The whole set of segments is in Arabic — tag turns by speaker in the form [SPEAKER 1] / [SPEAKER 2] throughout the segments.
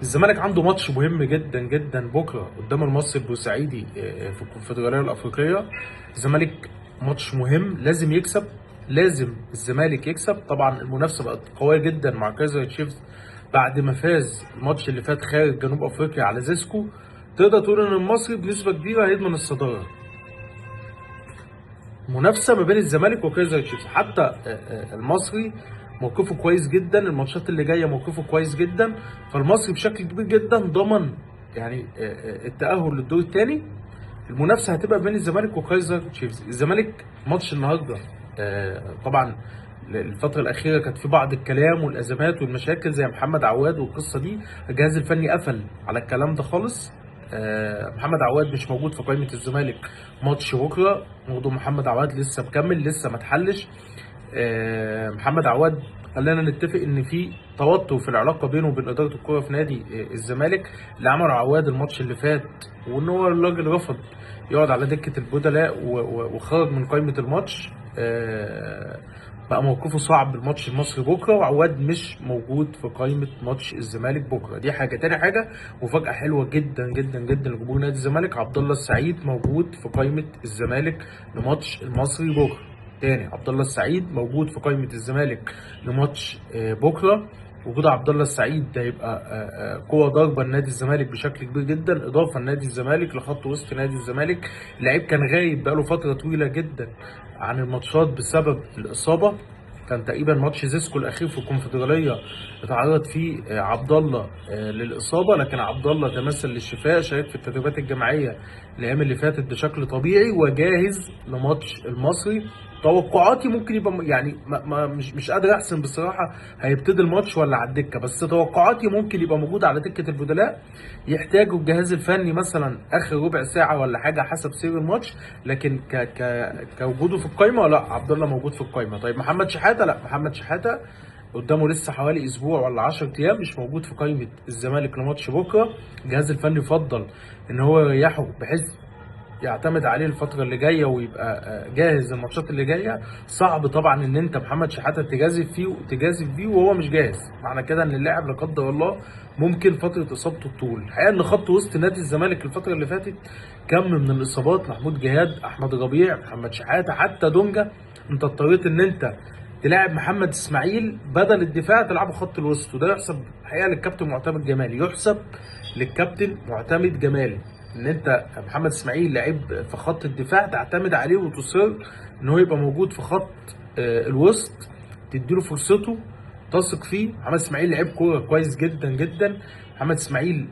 [SPEAKER 1] الزمالك عنده ماتش مهم جدا جدا بكره قدام المصري البورسعيدي في الكونفدراليه الافريقيه. الزمالك ماتش مهم لازم يكسب. لازم الزمالك يكسب. طبعا المنافسه بقت قويه جدا مع كايزر تشيفز بعد ما فاز الماتش اللي فات خارج جنوب افريقيا على زيسكو. تقدر تقول ان المصري بنسبه كبيره هيضمن الصداره. منافسه ما بين الزمالك وكايزر تشيفز. حتى المصري موقفه كويس جدا، الماتشات اللي جايه موقفه كويس جدا. فالمصري بشكل كبير جدا ضمن يعني التاهل للدور الثاني. المنافسه هتبقى بين الزمالك وكايزر تشيفز. الزمالك ماتش النهارده طبعا الفترة الأخيرة كانت في بعض الكلام والأزمات والمشاكل زي محمد عواد والقصة دي. الجهاز الفني قفل على الكلام ده خالص. محمد عواد مش موجود في قائمة الزمالك ماتش بكرة. موضوع محمد عواد لسه مكمل، لسه ما اتحلش. محمد عواد خلينا نتفق ان في توتر في العلاقه بينه وبين اداره الكوره في نادي الزمالك اللي عمله عواد الماتش اللي فات، وان هو الراجل رفض يقعد على دكه البدلاء وخرج من قائمه الماتش. بقى موقفه صعب الماتش المصري بكره، وعواد مش موجود في قائمه ماتش الزمالك بكره. دي حاجه. تاني حاجه مفاجاه حلوه جدا جدا جدا لجمهور نادي الزمالك، عبد الله السعيد موجود في قائمه الزمالك لماتش المصري بكره. تاني عبد الله السعيد موجود في قائمه الزمالك لماتش بكره. وجود عبد الله السعيد ده هيبقى قوه ضاربه لنادي الزمالك بشكل كبير جدا، اضافه لنادي الزمالك لخط وسط نادي الزمالك. اللعيب كان غايب بقاله فتره طويله جدا عن الماتشات بسبب الاصابه. كان تقريبا ماتش زيسكو الاخير في الكونفدراليه اتعرض فيه عبد الله للاصابه، لكن عبد الله تمثل للشفاء، شارك في التدريبات الجماعيه الايام اللي فاتت بشكل طبيعي وجاهز لماتش المصري. توقعاتي ممكن يبقى يعني ما مش قادر احسن بصراحه هيبتدي الماتش ولا على الدكه، بس توقعاتي ممكن يبقى موجود على دكه البدلاء. يحتاجوا الجهاز الفني مثلا اخر ربع ساعه ولا حاجه حسب سير الماتش، لكن كوجوده في القايمه لا، عبد الله موجود في القايمه. طيب محمد شحاته، لا محمد شحاته قدامه لسه حوالي اسبوع ولا 10 ايام مش موجود في قائمه الزمالك لماتش بكره. الجهاز الفني فضل ان هو يريحه بحيث يعتمد عليه الفترة اللي جاية ويبقى جاهز الماتشات اللي جاية. صعب طبعا ان انت محمد شحاتة تجازف فيه وهو مش جاهز. معنى كده ان اللاعب لا قدر الله ممكن فترة اصابته تطول. الحقيقة ان خط وسط نادي الزمالك الفترة اللي فاتت كم من الاصابات، محمود جهاد، احمد ربيع، محمد شحاتة، حتى دونجا. انت اضطريت ان انت تلاعب محمد اسماعيل بدل الدفاع تلعبه خط الوسط، وده يحسب الحقيقة للكابتن معتمد جمال، يحسب للكابتن معتمد جمال ان انت محمد اسماعيل لعيب في خط الدفاع تعتمد عليه وتصر ان هو يبقى موجود في خط الوسط، تديله فرصته، تثق فيه. محمد اسماعيل لعيب كوره كويس جدا جدا. محمد اسماعيل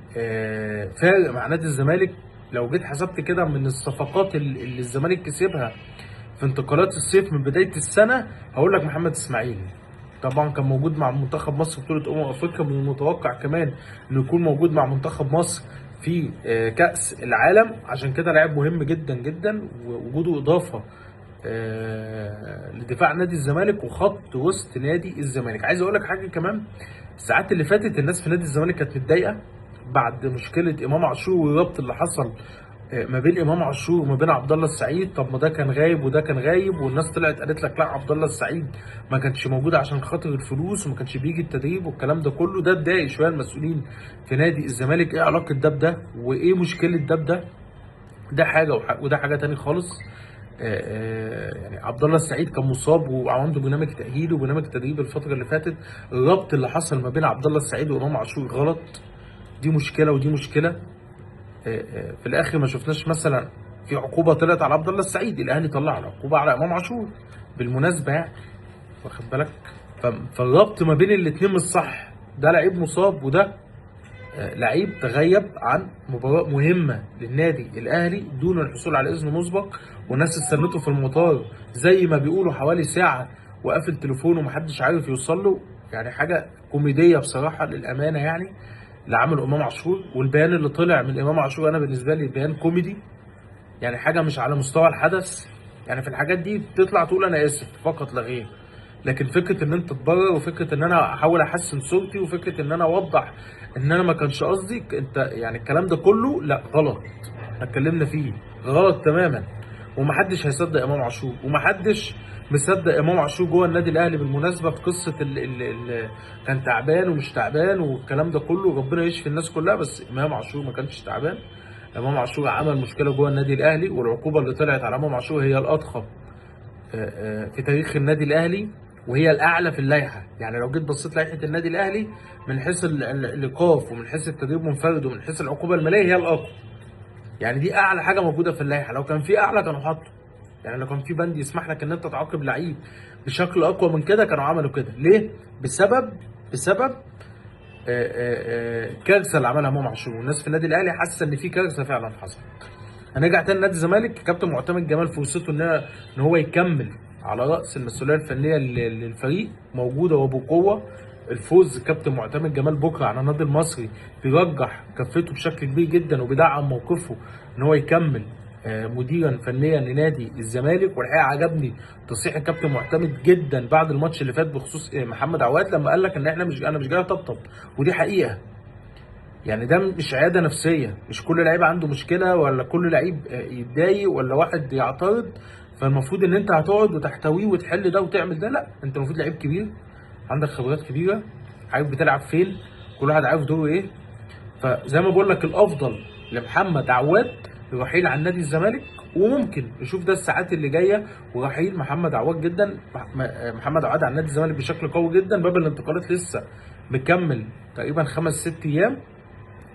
[SPEAKER 1] فارق مع نادي الزمالك. لو جيت حسبت كده من الصفقات اللي الزمالك كسبها في انتقالات الصيف من بدايه السنه، هقول لك محمد اسماعيل. طبعا كان موجود مع منتخب مصر في بطوله افريقيا، من المتوقع كمان انه يكون موجود مع منتخب مصر في كأس العالم. عشان كده لاعب مهم جدا جدا، ووجوده إضافة لدفاع نادي الزمالك وخط وسط نادي الزمالك. عايز اقول لك حاجه كمان، الساعات اللي فاتت الناس في نادي الزمالك كانت متضايقه بعد مشكله امام عاشور والربط اللي حصل ما بين امام عاشور وما بين عبد الله السعيد. طب ما ده كان غايب وده كان غايب، والناس طلعت قالت لك لا عبد الله السعيد ما كانش موجود عشان خاطر الفلوس وما كانش بيجي التدريب والكلام ده كله. ده اتضايق شويه المسؤولين في نادي الزمالك. ايه علاقه ده بده وايه مشكله ده بده؟ ده حاجه وده حاجه تاني خالص. يعني عبد الله السعيد كان مصاب وعنده برنامج تاهيلي وبرنامج تدريب الفتره اللي فاتت. الربط اللي حصل ما بين عبد الله السعيد وامام عاشور غلط. دي مشكله ودي مشكله. في الاخر ما شفناش مثلا في عقوبه طلعت على عبد الله السعيد، الاهلي طلع عقوبه على امام عاشور بالمناسبه يعني، واخد بالك؟ فالربط ما بين الاثنين مش صح. ده لعيب مصاب وده لعيب تغيب عن مباراه مهمه للنادي الاهلي دون الحصول على اذن مسبق، والناس استنته في المطار زي ما بيقولوا حوالي ساعه وقافل تليفونه ومحدش عارف يوصل له. يعني حاجه كوميديه بصراحه للامانه يعني اللي عمله امام عاشور. والبيان اللي طلع من امام عاشور انا بالنسبه لي بيان كوميدي، يعني حاجه مش على مستوى الحدث. يعني في الحاجات دي بتطلع تقول انا اسف فقط لا غير، لكن فكره ان انت تبرر وفكره ان انا احاول احسن صورتي وفكره ان انا اوضح ان انا ما كانش قصدي انت، يعني الكلام ده كله لا غلط. احنا اتكلمنا فيه غلط تماما. ومحدش هيصدق امام عاشور، ومحدش مصدق امام عاشور جوه النادي الاهلي بالمناسبه في قصه ال كان تعبان ومش تعبان والكلام ده كله. ربنا يشفي الناس كلها، بس امام عاشور ما كانش تعبان. امام عاشور عمل مشكله جوه النادي الاهلي، والعقوبه اللي طلعت على امام عاشور هي الاضخم في تاريخ النادي الاهلي، وهي الاعلى في اللائحه. يعني لو جيت بصيت لائحه النادي الاهلي من حيث الايقاف ومن حيث التدريب منفرد ومن حيث العقوبه الماليه هي الاقوى. يعني دي اعلى حاجه موجوده في اللائحه، لو كان في اعلى كانوا حطوا. يعني لو كان في بند يسمح لك ان انت تعاقب لعيب بشكل اقوى من كده كانوا عملوا كده. ليه؟ بسبب الكارثه اللي عملها امام عاشور، والناس في النادي الاهلي حاسه ان في كارثه فعلا حصلت. هنرجع تاني نادي الزمالك. كابتن معتمد جمال فرصته ان هو يكمل على راس المسؤوليه الفنيه للفريق موجوده وبقوه. الفوز كابتن معتمد جمال بكره على النادي المصري بيرجح كفته بشكل كبير جدا، وبيدعم موقفه ان هو يكمل مديرا فنيا لنادي الزمالك. والحقيقه عجبني تصريح الكابتن معتمد جدا بعد الماتش اللي فات بخصوص محمد عواد، لما قال لك ان انا مش جاي اطبطب، ودي حقيقه. يعني ده مش عياده نفسيه، مش كل لعيب عنده مشكله ولا كل لعيب يتضايق ولا واحد يعترض فالمفروض ان انت هتقعد وتحتويه وتحل ده وتعمل ده. لا، انت المفروض لعيب كبير عندك خبرات كبيره، عارف بتلعب فين، كل واحد عارف دوره ايه. فزي ما بقول لك الافضل لمحمد عواد الرحيل عن نادي الزمالك، وممكن نشوف ده الساعات اللي جايه ورحيل محمد عواد جدا. محمد عواد عن نادي الزمالك بشكل قوي جدا، باب الانتقالات لسه مكمل تقريبا 5-6 ايام،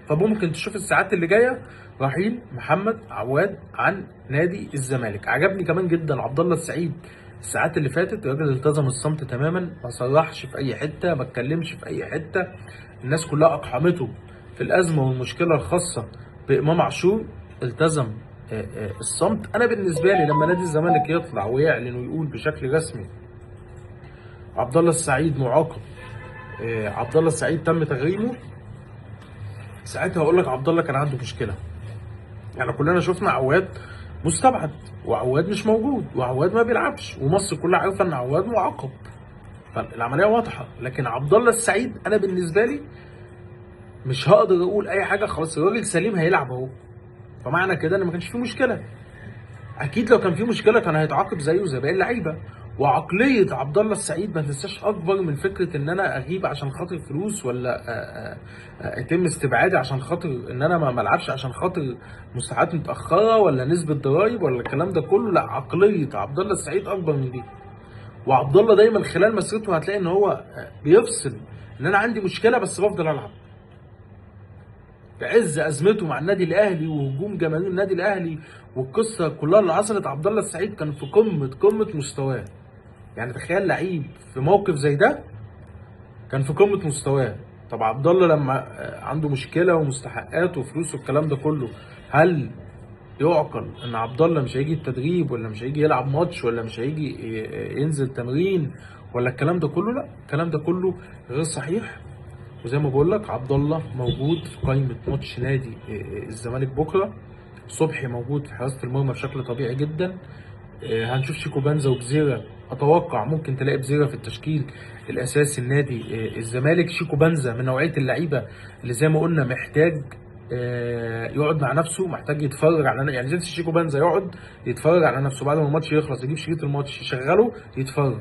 [SPEAKER 1] فممكن تشوف الساعات اللي جايه رحيل محمد عواد عن نادي الزمالك. عجبني كمان جدا عبد الله السعيد الساعات اللي فاتت، الراجل التزم الصمت تماما، ما صرحش في اي حته، ما اتكلمش في اي حته. الناس كلها اقحمته في الازمه والمشكله الخاصه بامام عاشور، التزم الصمت. انا بالنسبه لي لما نادي الزمالك يطلع ويعلن ويقول بشكل رسمي عبد الله السعيد معاقب، عبد الله السعيد تم تغريمه، ساعتها هقول لك عبد الله كان عنده مشكله. يعني كلنا شفنا عواد مستبعد وعواد مش موجود وعواد ما بيلعبش، ومصر كلها عارفه ان عواد معاقب، فالعمليه واضحه. لكن عبد الله السعيد انا بالنسبه لي مش هقدر اقول اي حاجه، خلاص الراجل سليم هيلعب اهو، فمعنى كده ان ما كانش فيه مشكله. اكيد لو كان فيه مشكله كان هيتعاقب زيه زي باقي اللعيبه. وعقليه عبد الله السعيد ما تنساش اكبر من فكره ان انا اغيب عشان خاطر فلوس، ولا يتم استبعادي عشان خاطر ان انا ما العبش عشان خاطر مستحقات متاخره ولا نسبه ضرايب ولا الكلام ده كله. لا، عقليه عبد الله السعيد اكبر من دي. وعبد الله دايما خلال مسيرته هتلاقي ان هو بيفصل ان انا عندي مشكله بس بفضل العب. في عز ازمته مع النادي الاهلي وهجوم جماهير النادي الاهلي والقصه كلها اللي حصلت، عبد الله السعيد كان في قمه مستواه. يعني تخيل لعيب في موقف زي ده كان في قمه مستواه. طب عبد الله لما عنده مشكله ومستحقات وفلوس والكلام ده كله، هل يعقل ان عبد الله مش هيجي التدريب ولا مش هيجي يلعب ماتش ولا مش هيجي ينزل تمرين ولا الكلام ده كله؟ لا، الكلام ده كله غير صحيح. وزي ما بقول لك عبد الله موجود في قائمه ماتش نادي الزمالك بكره. صبحي موجود في حراسه المرمى بشكل طبيعي جدا. هنشوف شيكو بنزا وبزيرة. اتوقع ممكن تلاقي بزيرة في التشكيل الاساسي النادي الزمالك. شيكو بنزا من نوعيه اللعيبه اللي زي ما قلنا محتاج يقعد مع نفسه، محتاج يتفرج على، يعني زي شيكو بنزا يقعد يتفرج على نفسه بعد ما الماتش يخلص، يجيب شريط الماتش يشغله يتفرج،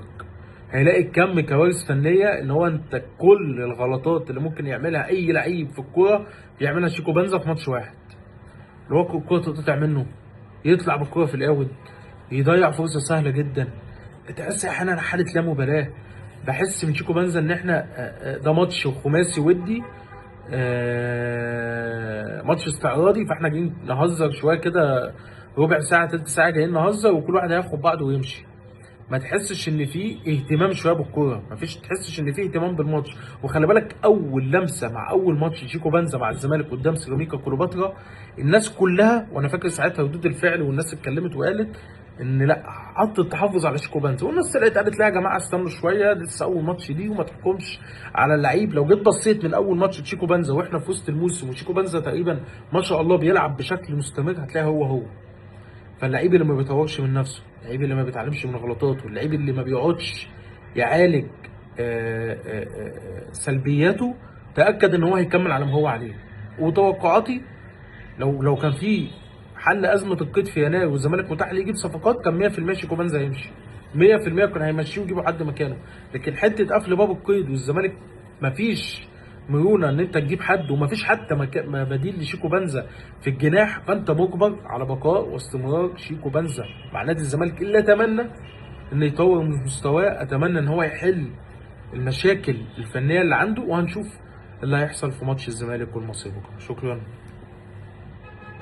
[SPEAKER 1] هيلاقي كم كوارث فنيه ان هو انت كل الغلطات اللي ممكن يعملها اي لعيب في الكوره يعملها شيكو بنزا في ماتش واحد. اللي هو الكوره تقطع منه، يطلع بالكوره في الاول، يضيع فرصه سهله جدا. تحس احيانا حاله لا مبالاه. بحس من شيكو بنزا ان احنا ده ماتش خماسي ودي، ماتش استعراضي، فاحنا جايين نهزر شويه كده ربع ساعه تلت ساعه جايين نهزر وكل واحد هياخد بعضه ويمشي. ما تحسش ان في اهتمام شويه بالكوره، ما فيش تحسش ان في اهتمام بالماتش. وخلي بالك اول لمسه مع اول ماتش شيكو بنزا مع الزمالك قدام سيراميكا كليوباترا، الناس كلها وانا فاكر ساعتها ردود الفعل والناس اتكلمت وقالت ان لا، حط التحفظ على شيكو بنزا. والناس طلعت قالت لا يا جماعه استنوا شويه، لسه اول ماتش ليه وما تحكمش على اللعيب. لو جيت بصيت من اول ماتش لشيكو بنزا واحنا في وسط الموسم وشيكو بنزا تقريبا ما شاء الله بيلعب بشكل مستمر، هتلاقي هو. فاللعيب اللي ما بيطورش من نفسه، اللعيب اللي ما بيتعلمش من غلطاته، اللعيب اللي ما بيقعدش يعالج سلبياته، تاكد ان هو هيكمل على ما هو عليه. وتوقعاتي لو كان في حل ازمه القيد في يناير والزمالك متاح ليه يجيب صفقات، كان 100% شيكو بنزا هيمشي، 100% كان هيمشيه ويجيبوا حد مكانه. لكن حته قفل باب القيد والزمالك مفيش مرونه ان انت تجيب حد، ومفيش حتى بديل لشيكو بنزا في الجناح، فانت مجبر على بقاء واستمرار شيكو بنزا مع نادي الزمالك. الا اتمنى ان يطور من مستواه، اتمنى ان هو يحل المشاكل الفنيه اللي عنده، وهنشوف اللي هيحصل في ماتش الزمالك والمصري بكره. شكرا.